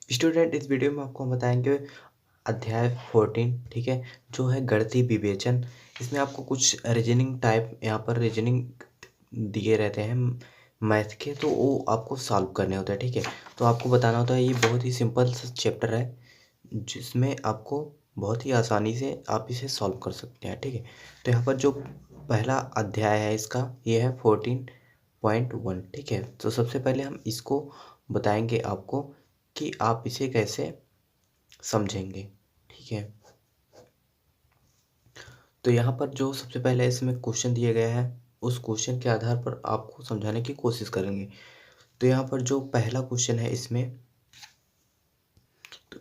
Student, इस video में आपको हम बताएंगे अध्याय 14, ठीक है, जो है गणितीय विवेचन। इसमें आपको कुछ रीजनिंग टाइप यहाँ पर रीजनिंग दिए रहते हैं मैथ के, तो वो आपको सॉल्व करने होते हैं। ठीक है, तो आपको बताना होता है। ये बहुत ही सिंपल चैप्टर है जिसमें आपको बहुत ही आसानी से आप इसे सॉल्व कर सकते हैं। ठीक है, तो यहाँ पर जो पहला अध्याय है इसका, ये है 14.1। ठीक है, तो सबसे पहले हम इसको बताएंगे आपको कि आप इसे कैसे समझेंगे। ठीक है, तो यहाँ पर जो सबसे पहले इसमें क्वेश्चन दिया गया है, उस क्वेश्चन के आधार पर आपको समझाने की कोशिश करेंगे। तो यहाँ पर जो पहला क्वेश्चन है इसमें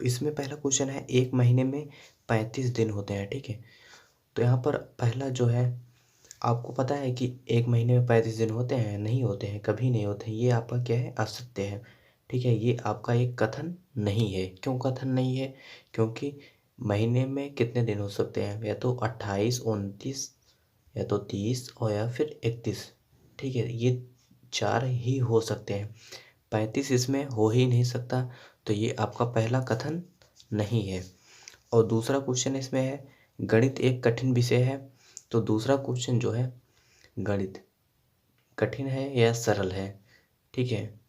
पहला क्वेश्चन है, एक महीने में 35 दिन होते हैं। ठीक है, तो यहाँ पर पहला जो है, आपको पता है कि एक महीने में 35 दिन होते हैं? नहीं होते हैं, कभी नहीं होते हैं। ये आपका क्या है? असत्य है। ठीक है, ये आपका एक कथन नहीं है। क्यों कथन नहीं है? क्योंकि महीने में कितने दिन हो सकते हैं? या तो 28, 29, या तो 30 और या फिर 31। ठीक है, ये 4 ही हो सकते हैं, 35 इसमें हो ही नहीं सकता। तो ये आपका पहला कथन नहीं है। और दूसरा क्वेश्चन इसमें है, गणित एक कठिन विषय है। तो दूसरा क्वेश्चन जो है, गणित कठिन है या सरल है? ठीक है,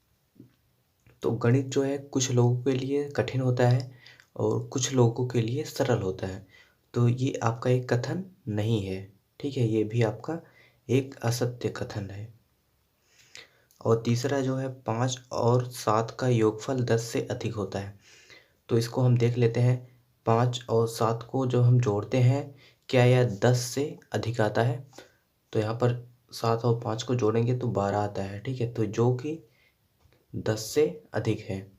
तो गणित जो है कुछ लोगों के लिए कठिन होता है और कुछ लोगों के लिए सरल होता है। तो ये आपका एक कथन नहीं है। ठीक है, ये भी आपका एक असत्य कथन है। और तीसरा जो है, 5 और 7 का योगफल 10 से अधिक होता है। तो इसको हम देख लेते हैं। 5 और 7 को जो हम जोड़ते हैं, क्या यह 10 से अधिक आता है? तो यहाँ पर 7 और 5 को जोड़ेंगे तो 12 आता है। ठीक है, तो जो कि 10 से अधिक है।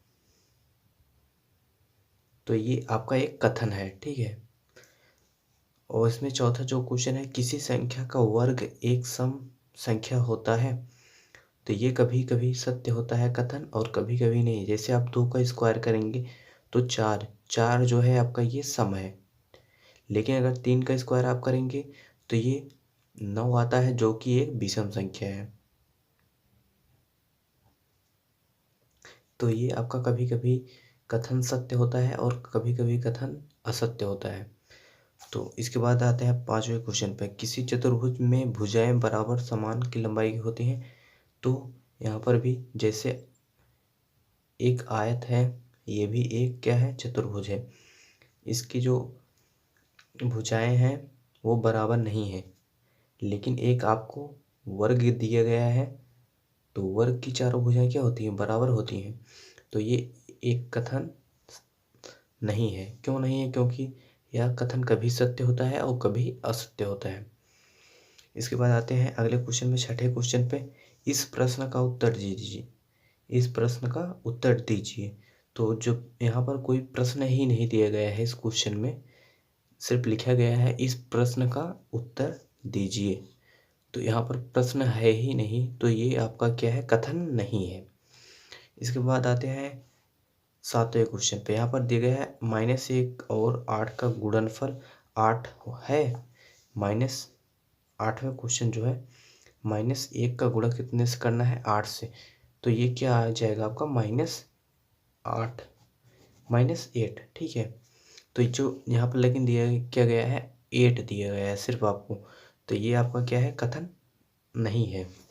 तो ये आपका एक कथन है। ठीक है, और इसमें चौथा जो क्वेश्चन है, किसी संख्या का वर्ग एक सम संख्या होता है। तो ये कभी कभी सत्य होता है कथन और कभी कभी नहीं। जैसे आप 2 का स्क्वायर करेंगे तो 4 4 जो है आपका ये सम है। लेकिन अगर 3 का स्क्वायर आप करेंगे तो ये 9 आता है, जो कि एक विषम संख्या है। तो ये आपका कभी कभी कथन सत्य होता है और कभी कभी कथन असत्य होता है। तो इसके बाद आते हैं 5वें क्वेश्चन पे, किसी चतुर्भुज में भुजाएं बराबर समान की लंबाई की होती हैं। तो यहाँ पर भी जैसे एक आयत है, ये भी एक क्या है? चतुर्भुज है। इसकी जो भुजाएं हैं वो बराबर नहीं है, लेकिन एक आपको वर्ग दिया गया है, तो वर्ग की चारों भुजाएं क्या होती हैं? बराबर होती हैं। तो ये एक कथन नहीं है। क्यों नहीं है? क्योंकि यह कथन कभी सत्य होता है और कभी असत्य होता है। इसके बाद आते हैं अगले क्वेश्चन में, छठे क्वेश्चन पे, इस प्रश्न का उत्तर दीजिए। इस प्रश्न का उत्तर दीजिए। तो जो यहाँ पर कोई प्रश्न ही नहीं दिया गया है इस क्वेश्चन में, सिर्फ लिखा गया है इस प्रश्न का उत्तर दीजिए। तो यहाँ पर प्रश्न है ही नहीं, तो ये आपका क्या है? कथन नहीं है। इसके बाद आते हैं 7वें क्वेश्चन पे। यहाँ पर दिया गया है -1 और 8 का गुणनफल 8 है। माइनस 8वां क्वेश्चन जो है, -1 का गुणा कितने से करना है? 8 से। तो ये क्या आ जाएगा आपका? -8 -8। ठीक है, तो जो यहाँ पर लेकिन दिया क्या गया है? 8 दिया गया है सिर्फ आपको। तो ये आपका क्या है? कथन नहीं है।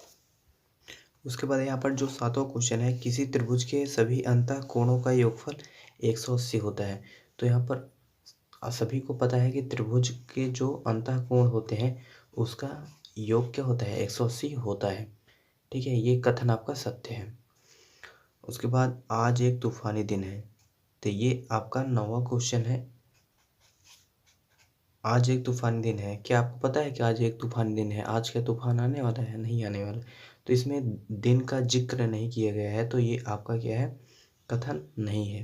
उसके बाद यहाँ पर जो 7वां क्वेश्चन है, किसी त्रिभुज के सभी अंतः कोणों का योगफल 180 होता है। तो यहाँ पर सभी को पता है कि त्रिभुज के जो अंतः कोण होते हैं उसका योग क्या होता है? 180 होता है। ठीक है, ये कथन आपका सत्य है। उसके बाद आज एक तूफानी दिन है। तो ये आपका 9वां क्वेश्चन है। आज एक तूफानी दिन है, क्या आपको पता है कि आज एक तूफानी दिन है? आज क्या तूफान आने वाला है? नहीं आने वाला। तो इसमें दिन का जिक्र नहीं किया गया है, तो ये आपका क्या है? कथन नहीं है।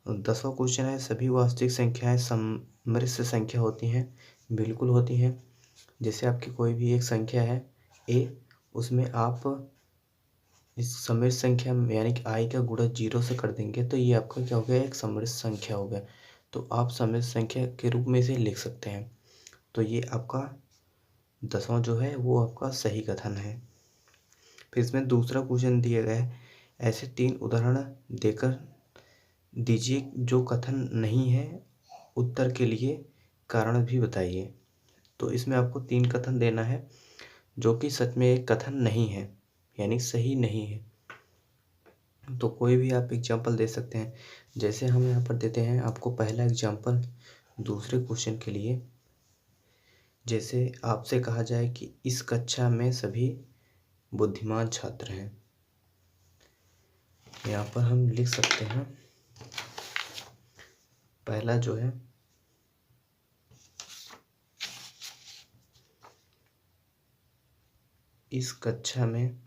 10वां क्वेश्चन है, सभी वास्तविक संख्याएं सममित संख्या होती हैं। बिल्कुल होती हैं। जैसे आपकी कोई भी एक संख्या है a, उसमें आप इस सममित संख्या यानी कि i का गुणा 0 से कर देंगे तो ये आपका क्या हो गया? एक सममित संख्या हो गया। तो आप सममित संख्या के रूप में इसे लिख सकते हैं। तो ये आपका 10वां जो है वो आपका सही कथन है। फिर इसमें दूसरा क्वेश्चन दिया गया है, ऐसे 3 उदाहरण देकर दीजिए जो कथन नहीं है, उत्तर के लिए कारण भी बताइए। तो इसमें आपको 3 कथन देना है जो कि सच में एक कथन नहीं है, यानी सही नहीं है। तो कोई भी आप एग्जाम्पल दे सकते हैं। जैसे हम यहाँ पर देते हैं आपको पहला एग्जाम्पल दूसरे क्वेश्चन के लिए। जैसे आपसे कहा जाए कि इस कक्षा में सभी बुद्धिमान छात्र हैं। यहाँ पर हम लिख सकते हैं पहला जो है इस कक्षा में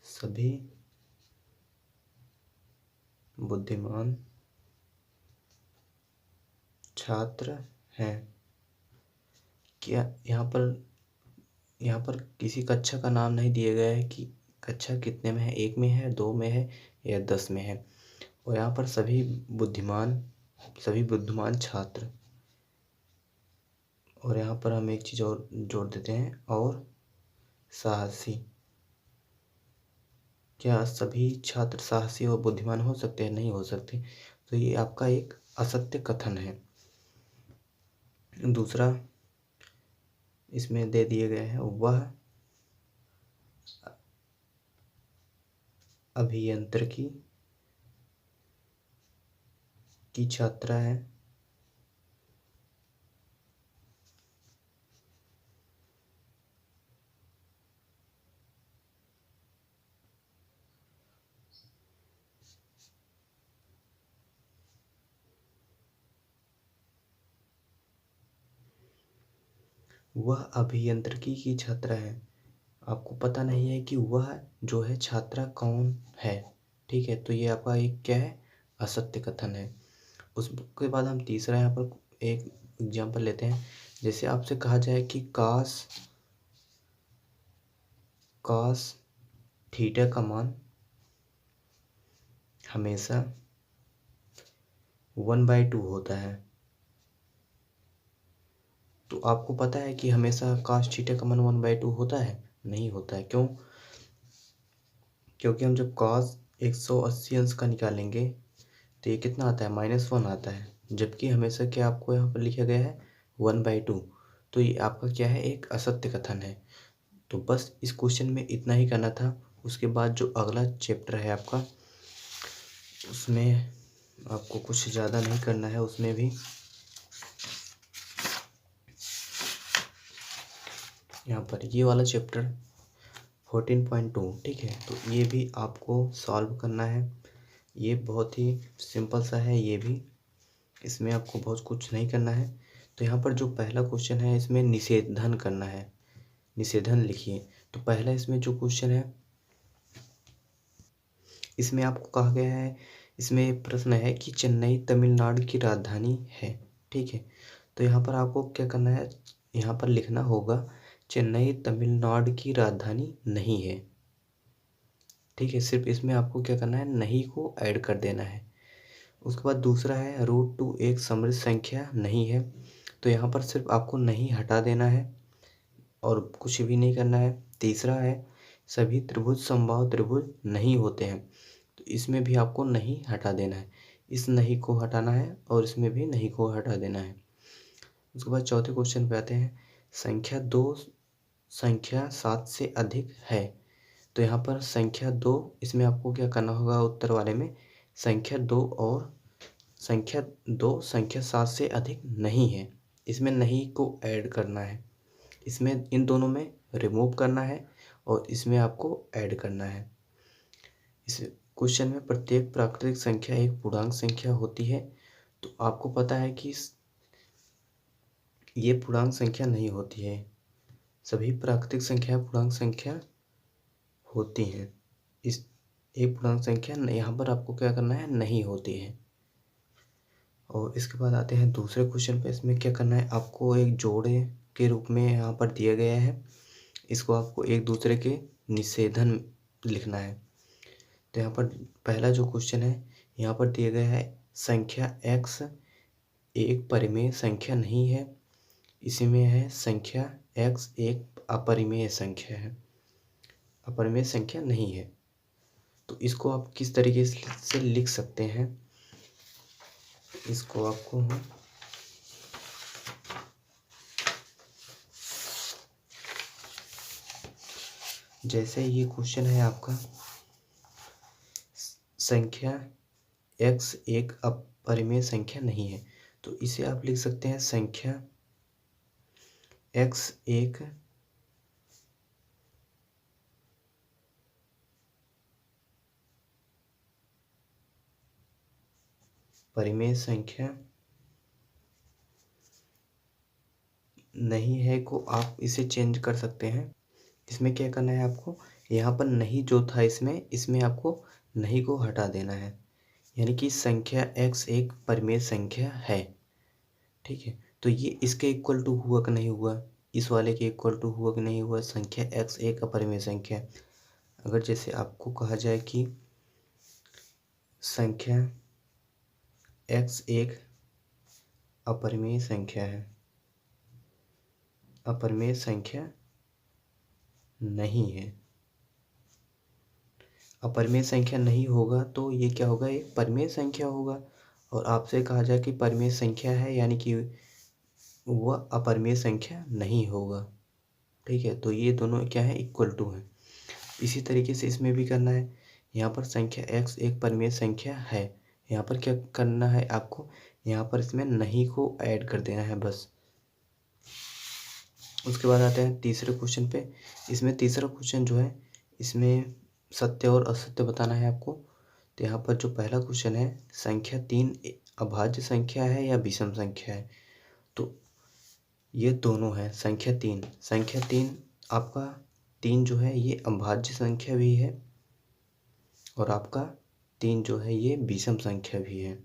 सभी बुद्धिमान छात्र हैं। क्या यहाँ पर किसी कक्षा का नाम नहीं दिया गया है कि कक्षा कितने में है, 1 में है, 2 में है या 10 में है। और यहाँ पर सभी बुद्धिमान छात्र। और यहाँ पर हम एक चीज़ और जोड़ देते हैं, और साहसी। क्या सभी छात्र साहसी और बुद्धिमान हो सकते हैं? नहीं हो सकते। तो ये आपका एक असत्य कथन है। दूसरा इसमें दे दिए गए हैं, वह अभियांत्रिकी की छात्रा है। वह अभियांत्रिकी की छात्रा है। आपको पता नहीं है कि वह जो है छात्रा कौन है। ठीक है, तो ये आपका एक क्या है, असत्य कथन है। उसके बाद हम तीसरा यहाँ पर एक एग्जाम्पल लेते हैं। जैसे आपसे कहा जाए कि काश थीटा का मान हमेशा 1/2 होता है। तो आपको पता है कि हमेशा काश थीटा का मान 1/2 होता है? नहीं होता है। क्यों? क्योंकि हम जब काश 180 अंश का निकालेंगे तो ये कितना आता है, -1 आता है। जबकि हमेशा क्या आपको यहाँ पर लिखा गया है 1/2। तो ये आपका क्या है, एक असत्य कथन है। तो बस इस क्वेश्चन में इतना ही करना था। उसके बाद जो अगला चैप्टर है आपका, उसमें आपको कुछ ज़्यादा नहीं करना है। उसमें भी यहाँ पर ये वाला चैप्टर 14.2, ठीक है, तो ये भी आपको सॉल्व करना है। ये बहुत ही सिंपल सा है ये भी, इसमें आपको बहुत कुछ नहीं करना है। तो यहाँ पर जो पहला क्वेश्चन है, इसमें निषेधन करना है। निषेधन लिखिए। तो पहला इसमें जो क्वेश्चन है, इसमें आपको कहा गया है, इसमें प्रश्न है कि चेन्नई तमिलनाडु की राजधानी है। ठीक है, तो यहाँ पर आपको क्या करना है, यहाँ पर लिखना होगा चेन्नई तमिलनाडु की राजधानी नहीं है। ठीक है, सिर्फ इसमें आपको क्या करना है, नहीं को ऐड कर देना है। उसके बाद दूसरा है √2 एक समृद्ध संख्या नहीं है। तो यहाँ पर सिर्फ आपको नहीं हटा देना है और कुछ भी नहीं करना है। तीसरा है सभी त्रिभुज समबाहु त्रिभुज नहीं होते हैं। तो इसमें भी आपको नहीं हटा देना है। इस नहीं को हटाना है और इसमें भी नहीं को हटा देना है। उसके बाद चौथे क्वेश्चन पे आते हैं। संख्या 7 से अधिक है। तो यहाँ पर संख्या 2, इसमें आपको क्या करना होगा, उत्तर वाले में संख्या 2 और संख्या 7 से अधिक नहीं है। इसमें नहीं को ऐड करना है। इसमें इन दोनों में रिमूव करना है और इसमें आपको ऐड करना है। इस क्वेश्चन में प्रत्येक प्राकृतिक संख्या एक पूर्णांक संख्या होती है। तो आपको पता है कि ये पूर्णांक संख्या नहीं होती है। सभी प्राकृतिक संख्या पूर्णांक संख्या होती हैं। इस एक पूर्णांक संख्या यहाँ पर आपको क्या करना है, नहीं होती है। और इसके बाद आते हैं दूसरे क्वेश्चन पे। इसमें क्या करना है, आपको एक जोड़े के रूप में यहाँ पर दिया गया है। इसको आपको एक दूसरे के निषेधन लिखना है। तो यहाँ पर पहला जो क्वेश्चन है, यहाँ पर दिया गया है संख्या x एक परिमेय संख्या नहीं है। इसी में है संख्या x एक अपरिमेय संख्या है, अपरिमेय संख्या नहीं है। तो इसको आप किस तरीके से लिख सकते हैं, इसको आपको हम जैसे ये क्वेश्चन है आपका, संख्या x एक अपरिमेय संख्या नहीं है, तो इसे आप लिख सकते हैं संख्या x एक परिमेय संख्या नहीं है को आप इसे चेंज कर सकते हैं। इसमें क्या करना है आपको, यहाँ पर नहीं जो था इसमें आपको नहीं को हटा देना है, यानी कि संख्या x एक परिमेय संख्या है। ठीक है, तो ये इसके इक्वल टू हुआ कि नहीं हुआ, इस वाले के इक्वल टू हुआ कि नहीं हुआ, संख्या x एक अपरिमेय संख्या। अगर जैसे आपको कहा जाए कि संख्या x एक अपरिमेय संख्या है, अपरिमेय संख्या नहीं है, अपरिमेय संख्या नहीं होगा तो ये क्या होगा, एक परिमेय संख्या होगा। और आपसे कहा जाए कि परिमेय संख्या है, यानी कि वह अपरिमेय संख्या नहीं होगा। ठीक है, तो ये दोनों क्या है, इक्वल टू है। इसी तरीके से इसमें भी करना है। यहाँ पर संख्या x एक परिमेय संख्या है, यहाँ पर क्या करना है आपको, यहाँ पर इसमें नहीं को ऐड कर देना है बस। उसके बाद आते हैं तीसरे क्वेश्चन पे। इसमें तीसरा क्वेश्चन जो है, इसमें सत्य और असत्य बताना है आपको। तो यहाँ पर जो पहला क्वेश्चन है, संख्या 3 अभाज्य संख्या है या विषम संख्या है, तो ये दोनों है। संख्या तीन आपका 3 जो है ये अभाज्य संख्या भी है, और आपका 3 जो है ये विषम संख्या भी है।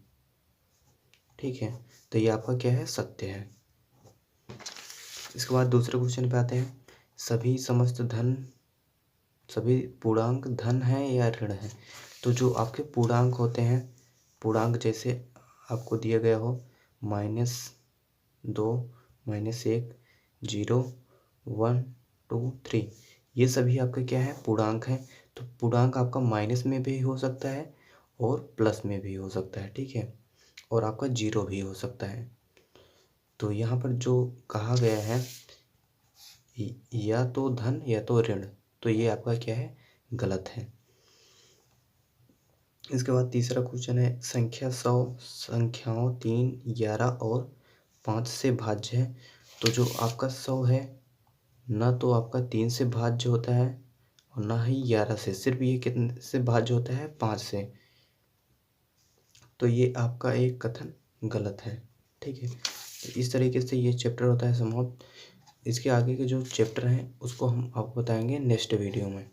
ठीक है, तो ये आपका क्या है, सत्य है। इसके बाद दूसरे क्वेश्चन पे आते हैं, सभी पूर्णांक धन है या ऋण है। तो जो आपके पूर्णांक होते हैं, पूर्णांक जैसे आपको दिया गया हो -2 -1 0 1 2 3, ये सभी आपके क्या है, पूर्णांक हैं। तो पूर्णांक आपका माइनस में भी हो सकता है और प्लस में भी हो सकता है। ठीक है, और आपका जीरो भी हो सकता है। तो यहाँ पर जो कहा गया है या तो धन या तो ऋण, तो ये आपका क्या है, गलत है। इसके बाद तीसरा क्वेश्चन है, संख्या 100 संख्याओं 3 11 और 5 से भाज्य है। तो जो आपका 100 है, ना तो आपका 3 से भाज्य होता है और ना ही 11 से, सिर्फ ये कितने से भाज्य होता है, 5 से। तो ये आपका एक कथन गलत है। ठीक है, तो इस तरीके से ये चैप्टर होता है समाप्त। इसके आगे के जो चैप्टर हैं उसको हम आपको बताएंगे नेक्स्ट वीडियो में।